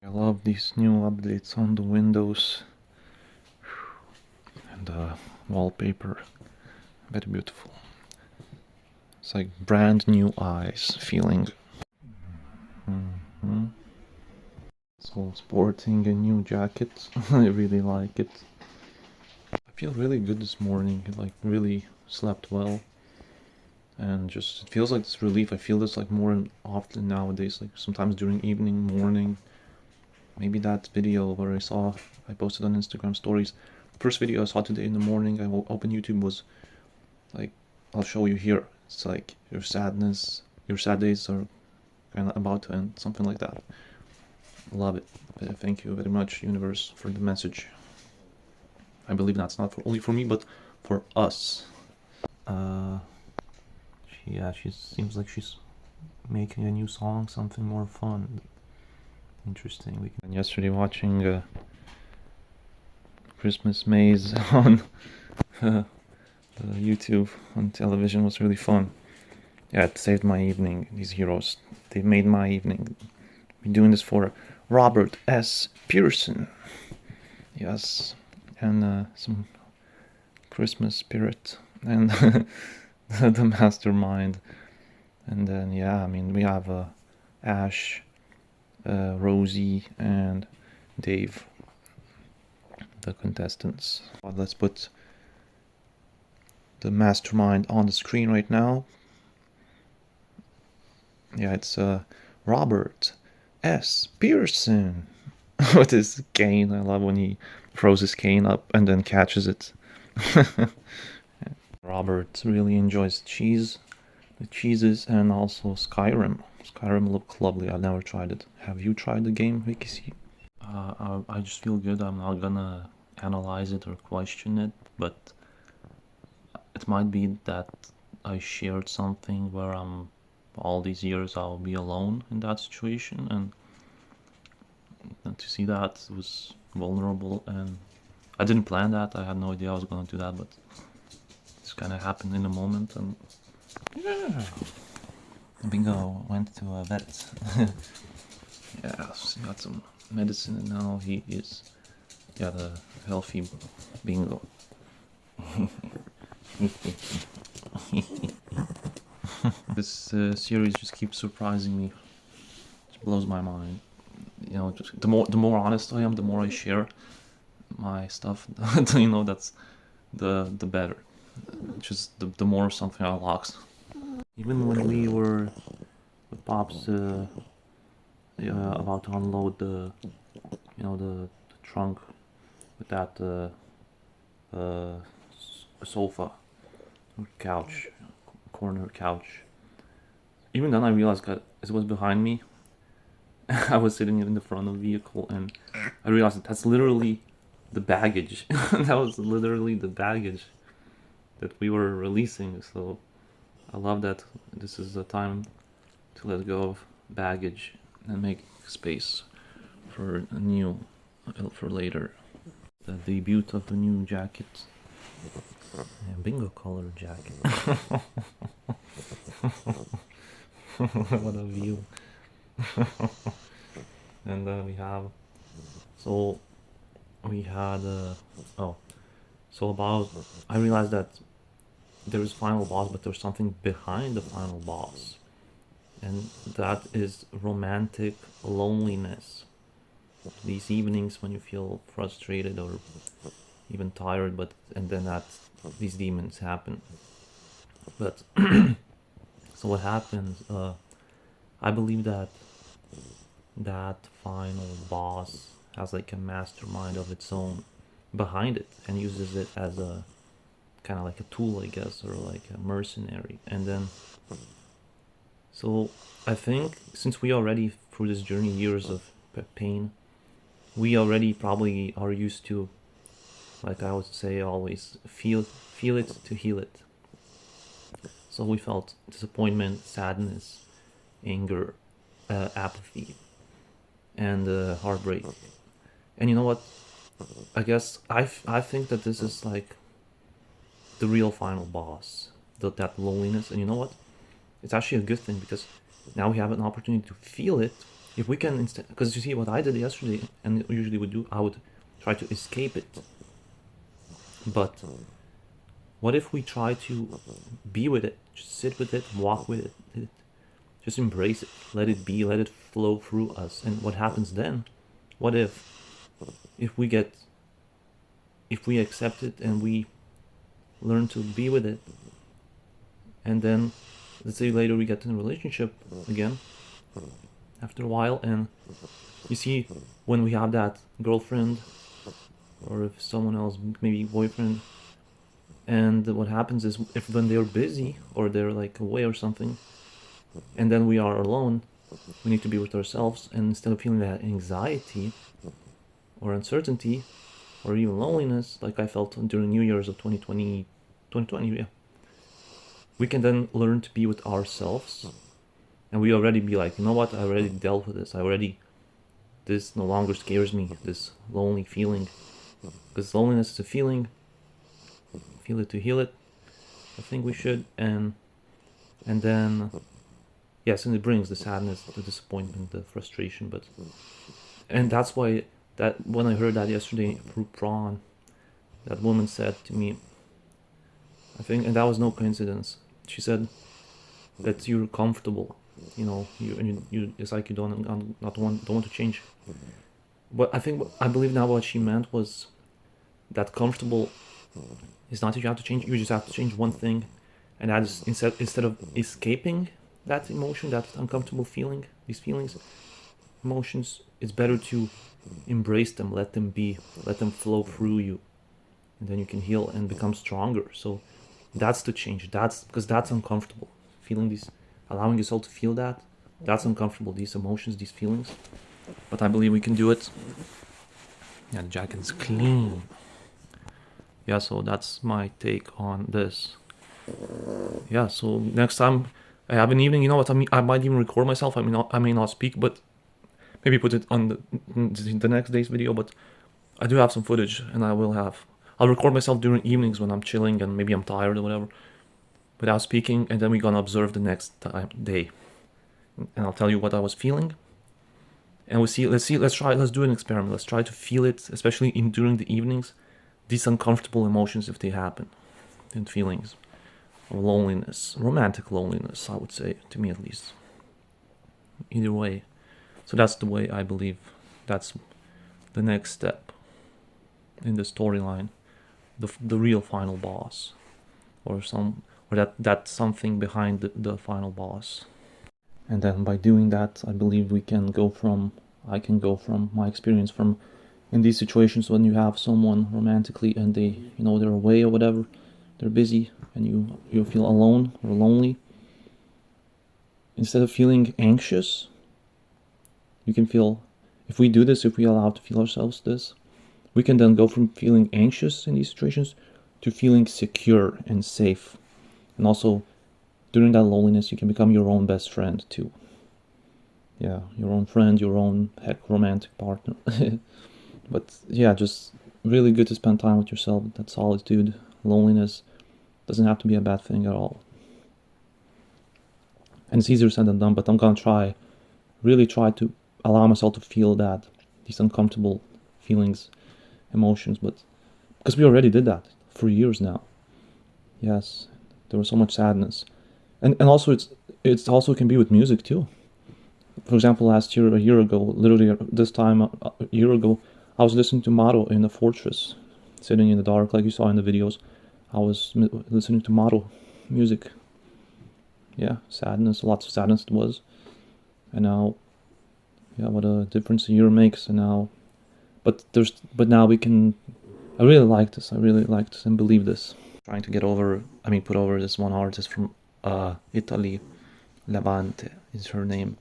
I love these new updates on the windows and the wallpaper. Very beautiful. It's like brand new eyes feeling. So sporting a new jacket. I really like it. I feel really good this morning. Like really slept well. And just it feels like this relief. I feel this like more often nowadays. Like sometimes during evening, morning. Maybe that video where I posted on Instagram stories. First video I saw today in the morning, I opened YouTube was like, I'll show you here. It's like your sad days are kind of about to end, something like that. Love it. Thank you very much, universe, for the message. I believe that's not only for me, but for us. She seems like she's making a new song, something more fun. Interesting. And yesterday watching Christmas Maze on YouTube on television was really fun. Yeah, it saved my evening. These heroes, they made my evening. Been doing this for Robert S. Pearson. Yes, and some Christmas spirit and the mastermind. And then yeah, I mean we have Ash, Rosie, and Dave, the contestants. Let's put the mastermind on the screen right now. Yeah, it's Robert S. Pearson with his cane. I love when he throws his cane up and then catches it. Robert really enjoys the cheeses, and also Skyrim. Skyrim looked lovely. I've never tried it. Have you tried the game, Vicky? I just feel good. I'm not gonna analyze it or question it, but it might be that I shared something where all these years I'll be alone in that situation, and to see that was vulnerable, and I didn't plan that. I had no idea I was gonna do that, but this kind of happened in a moment, and yeah. Bingo went to a vet. Yeah, he got some medicine, and now he is a healthy Bingo. This series just keeps surprising me. It blows my mind. You know, just the more honest I am, the more I share my stuff. That's the better. Just the more something unlocks. Even when we were with Pops about to unload the trunk with that sofa or couch, corner couch. Even then I realized that it was behind me. I was sitting in the front of the vehicle, and I realized that's literally the baggage. That was literally the baggage that we were releasing. So I love that this is the time to let go of baggage and make space for for later. The debut of the new jacket. Yeah, bingo color jacket. What a view. And then we had I realized that there is final boss, but there's something behind the final boss, and that is romantic loneliness. These evenings when you feel frustrated or even tired, and then these demons happen. But so what happens? I believe that final boss has like a mastermind of its own behind it, and uses it as a kind of like a tool, I guess, or like a mercenary. And then so I think since we already through this journey, years of pain, we already probably are used to, like I would say always, feel it to heal it. So we felt disappointment, sadness, anger, apathy, and heartbreak. And you know what? I guess I think that this is like the real final boss, that loneliness. And you know what? It's actually a good thing, because now we have an opportunity to feel it if we can instead, because you see what I did yesterday, and usually would do, I would try to escape it. But what if we try to be with it, just sit with it, walk with it, just embrace it, let it be, let it flow through us. And what happens then? What if we get, if we accept it and we learn to be with it, and then let's say later we get in a relationship again after a while, and you see when we have that girlfriend, or if someone else, maybe boyfriend, and what happens is if when they're busy or they're like away or something, and then we are alone, we need to be with ourselves, and instead of feeling that anxiety or uncertainty or even loneliness like I felt during New Year's of 2020, yeah, we can then learn to be with ourselves, and we already be like, you know what, I already dealt with this, this no longer scares me, this lonely feeling, because loneliness is a feeling, feel it to heal it, I think we should, and then yes, and it brings the sadness, the disappointment, the frustration, and that's why that when I heard that yesterday through Prawn, that woman said to me, I think, and that was no coincidence, she said that you're comfortable, you it's like you don't want to change. But I believe now what she meant was that comfortable is not that you have to change, you just have to change one thing, and that is instead of escaping that emotion, that uncomfortable feeling, these feelings, emotions, it's better to embrace them, let them be, let them flow through you, and then you can heal and become stronger. So that's the change. That's because that's uncomfortable. Feeling these, allowing yourself to feel that's uncomfortable. These emotions, these feelings. But I believe we can do it. Yeah, the jacket is clean. Yeah, so that's my take on this. Yeah, so next time I have an evening, you know what? I might even record myself. I may not speak, but maybe put it on the next day's video. But I do have some footage, and I'll record myself during evenings when I'm chilling and maybe I'm tired or whatever, without speaking, and then we're gonna observe the next day, and I'll tell you what I was feeling, and let's do an experiment. Let's try to feel it, especially during the evenings, these uncomfortable emotions if they happen, and feelings of loneliness, romantic loneliness, I would say, to me at least. Either way, so that's the way I believe that's the next step in the storyline, the real final boss, or that something behind the final boss. And then by doing that, I believe I can go from my experience from in these situations when you have someone romantically and they're away or whatever, they're busy, and you feel alone or lonely. Instead of feeling anxious, you can feel, if we allow to feel ourselves this, we can then go from feeling anxious in these situations to feeling secure and safe. And also, during that loneliness, you can become your own best friend too. Yeah, your own friend, your own romantic partner. But yeah, just really good to spend time with yourself. That solitude, loneliness doesn't have to be a bad thing at all. And it's easier said than done, but I'm gonna really try to allow myself to feel these uncomfortable feelings, emotions, but because we already did that for years now. Yes, there was so much sadness, and also it's also can be with music too. For example, a year ago, literally this time a year ago, I was listening to Maro in the fortress, sitting in the dark, like you saw in the videos. I was listening to Maro music. Yeah, sadness, lots of sadness it was, and now, yeah, what a difference a year makes. And now, but now we can. I really like this and believe this. Trying to put over this one artist from Italy, Levante is her name.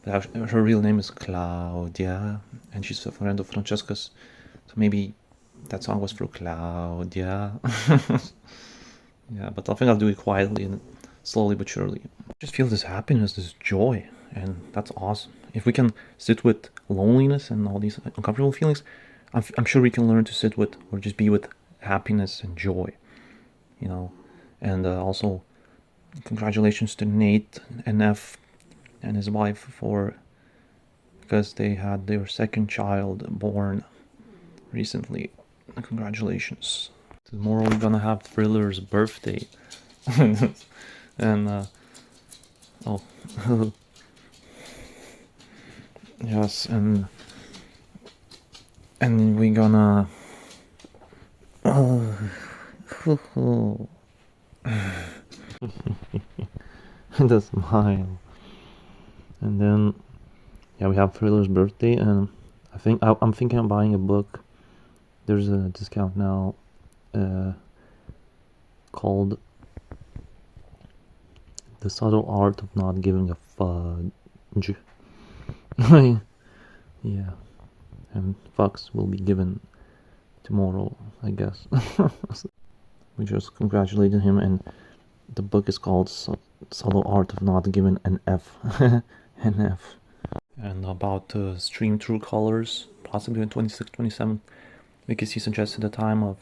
Her real name is Claudia, and she's a friend of Francesca's. So maybe that song was for Claudia. Yeah, but I think I'll do it quietly and slowly but surely. Just feel this happiness, this joy, and that's awesome. If we can sit with loneliness and all these uncomfortable feelings, I'm sure we can learn to sit with or just be with happiness and joy, And also, congratulations to Nate and F and his wife for because they had their second child born recently. Congratulations. Tomorrow we're gonna have Thriller's birthday. And oh yes, and we're gonna the smile. And then yeah, we have Thriller's birthday, and I'm thinking of buying a book. There's a discount now called The Subtle Art of Not Giving a Fudge. Yeah, and fucks will be given tomorrow, I guess. We just congratulated him, and the book is called Subtle Art of Not Giving an F. An F. And about stream True Colors, possibly on 26th, 27th, because he suggested a time of,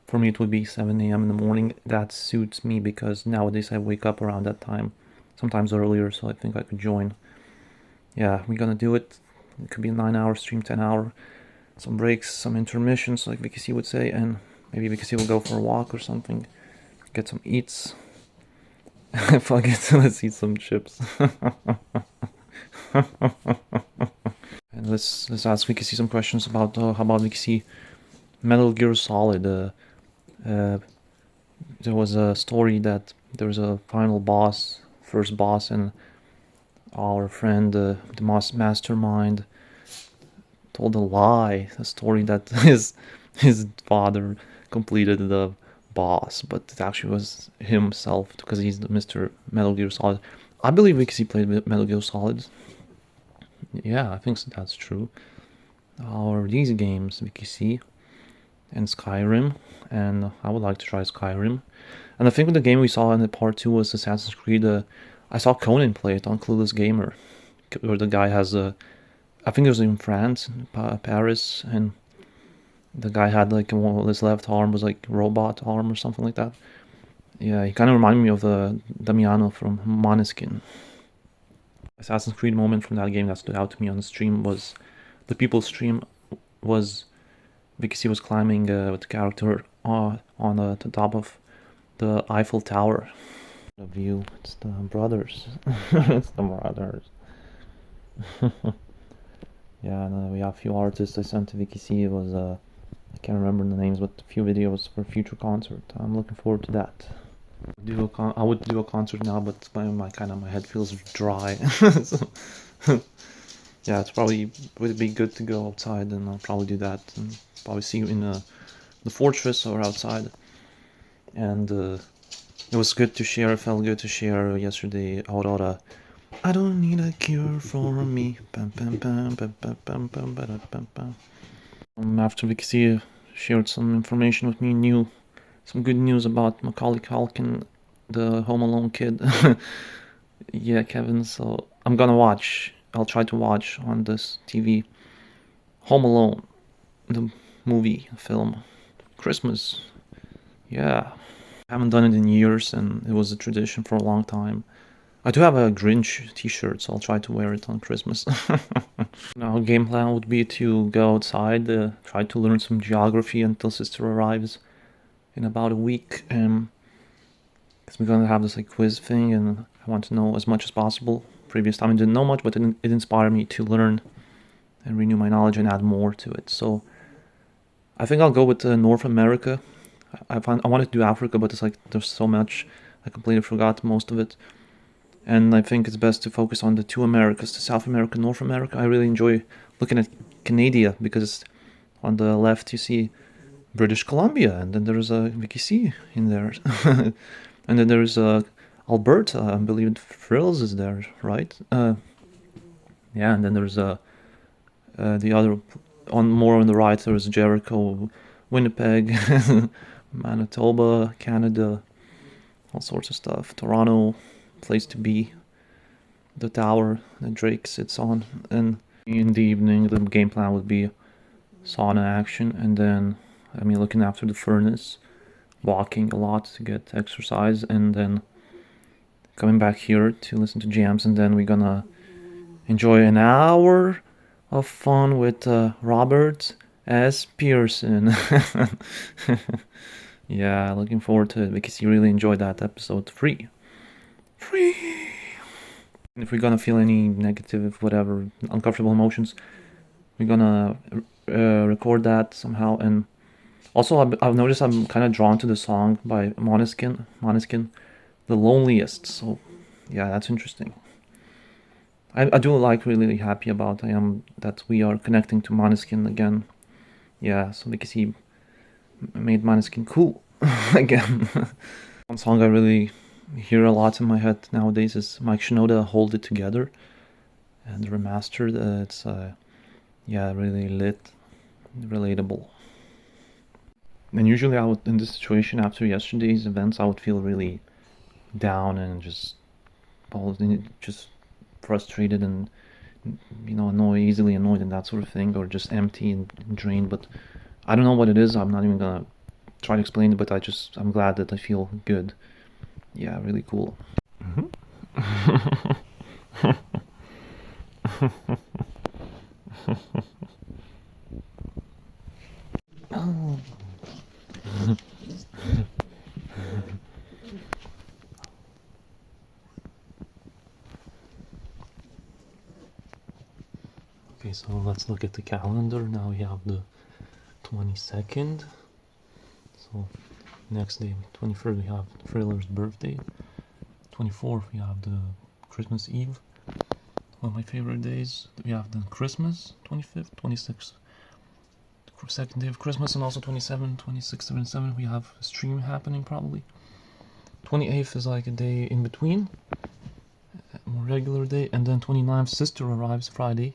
for me it would be 7 a.m. in the morning. That suits me because nowadays I wake up around that time, sometimes earlier, so I think I could join. Yeah, we're gonna do it. It could be a 9-hour stream, 10-hour, some breaks, some intermissions, like VKC would say, and maybe VKC will go for a walk or something, get some eats. Fuck it, let's eat some chips. And let's ask VKC some questions about how about VKC Metal Gear Solid. There was a story that there was a final boss, first boss, and our friend, the mastermind, told a lie, a story that his father completed the boss, but it actually was himself because he's the Mr. Metal Gear Solid. I believe VKC played Metal Gear Solid. Yeah, I think so, that's true. Or these games, VKC and Skyrim, and I would like to try Skyrim. And I think the game we saw in the part 2 was Assassin's Creed. I saw Conan play it on Clueless Gamer, where the guy has a, I think it was in France, Paris, and the guy had like his left arm was like robot arm or something like that. Yeah, he kind of reminded me of Damiano from Måneskin. Assassin's Creed moment from that game that stood out to me on the stream was the people's stream was because he was climbing with the character on the top of the Eiffel Tower. The view, it's the brothers. It's the brothers. Yeah, and we have a few artists I sent to VKC. It was I can't remember the names, but a few videos for future concert. I'm looking forward to that. I would do a concert now, but my head feels dry. So, yeah, it's probably would be good to go outside, and I'll probably do that, and probably see you in the fortress or outside. And it was good to share. It felt good to share yesterday. Aurora, I don't need a cure for me. After VKC shared some information with me, some good news about Macaulay Culkin, the Home Alone kid. Yeah, Kevin. So I'm gonna watch. I'll try to watch on this TV. Home Alone, the movie, film, Christmas. Yeah, I haven't done it in years, and it was a tradition for a long time. I do have a Grinch t-shirt, so I'll try to wear it on Christmas. Now, game plan would be to go outside, try to learn some geography until sister arrives in about a week. Because we're gonna have this like quiz thing, and I want to know as much as possible. Previous time I didn't know much, but it inspired me to learn and renew my knowledge and add more to it. So I think I'll go with North America. I wanted to do Africa, but it's like there's so much, I completely forgot most of it. And I think it's best to focus on the two Americas, the South America, North America. I really enjoy looking at Canada because on the left you see British Columbia, and then there's a VKC in there. And then there's Alberta, I believe Frills is there, right? Yeah, and then there's the other, more on the right, there's Jericho, Winnipeg, Manitoba, Canada, all sorts of stuff. Toronto, place to be, the tower that Drake sits on. And in the evening, the game plan would be sauna action, and then, looking after the furnace, walking a lot to get exercise, and then coming back here to listen to jams, and then we're gonna enjoy an hour of fun with Robert S. Pearson. Yeah, looking forward to it because you really enjoyed that episode. Free. And if we're gonna feel any negative, whatever, uncomfortable emotions, we're gonna record that somehow. And also, I've noticed I'm kind of drawn to the song by Måneskin, The Loneliest. So, yeah, that's interesting. I do like really happy about I am that we are connecting to Måneskin again. Yeah, so because he made Måneskin cool again. One song I really hear a lot in my head nowadays is Mike Shinoda, Hold It Together, and remastered. It's yeah, really lit, relatable. And usually I would, in this situation after yesterday's events, I would feel really down and just just frustrated and easily annoyed and that sort of thing, or just empty and drained. But I don't know what it is. I'm not even gonna try to explain it. But I'm glad that I feel good. Yeah, really cool. Okay, so let's look at the calendar. Now we have the 22nd. So next day, 23rd, we have Thriller's birthday. 24th, we have the Christmas Eve. One of my favorite days. We have the Christmas, 25th, 26th, the second day of Christmas, and also 27th, 26th, 27th, we have a stream happening probably. 28th is like a day in between, a more regular day, and then 29th, sister arrives Friday.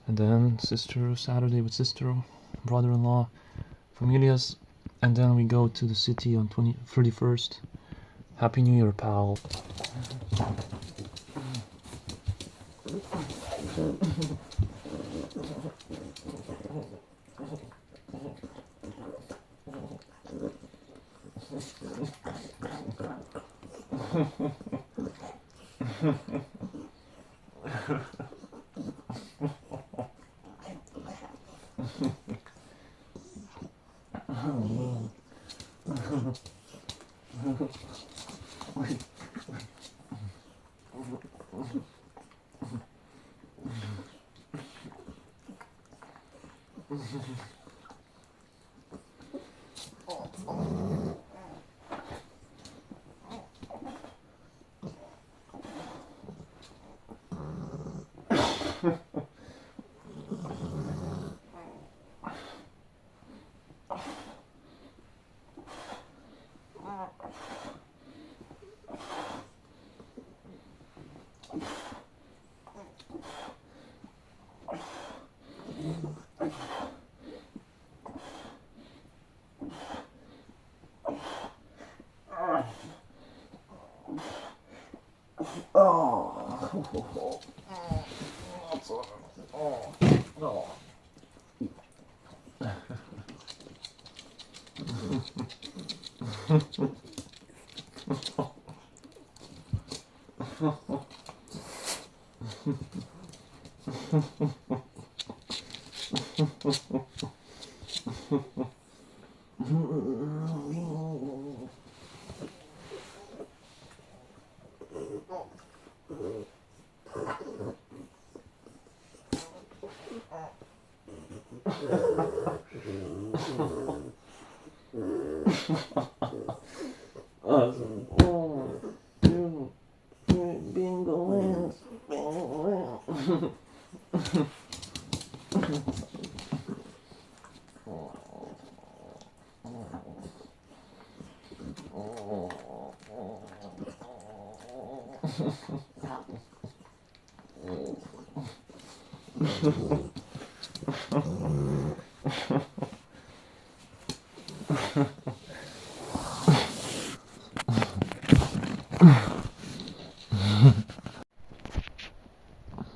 And then sister Saturday with sister, brother-in-law, familias, and then we go to the city on 31st. Happy New Year, pal.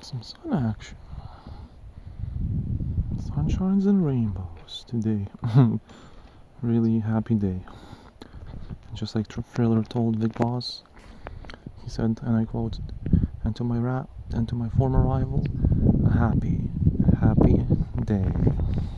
Some sun action. Sunshines and rainbows today. Really happy day. Just like Thriller told Big Boss, he said, and I quote, and to my former rival, happy, happy day.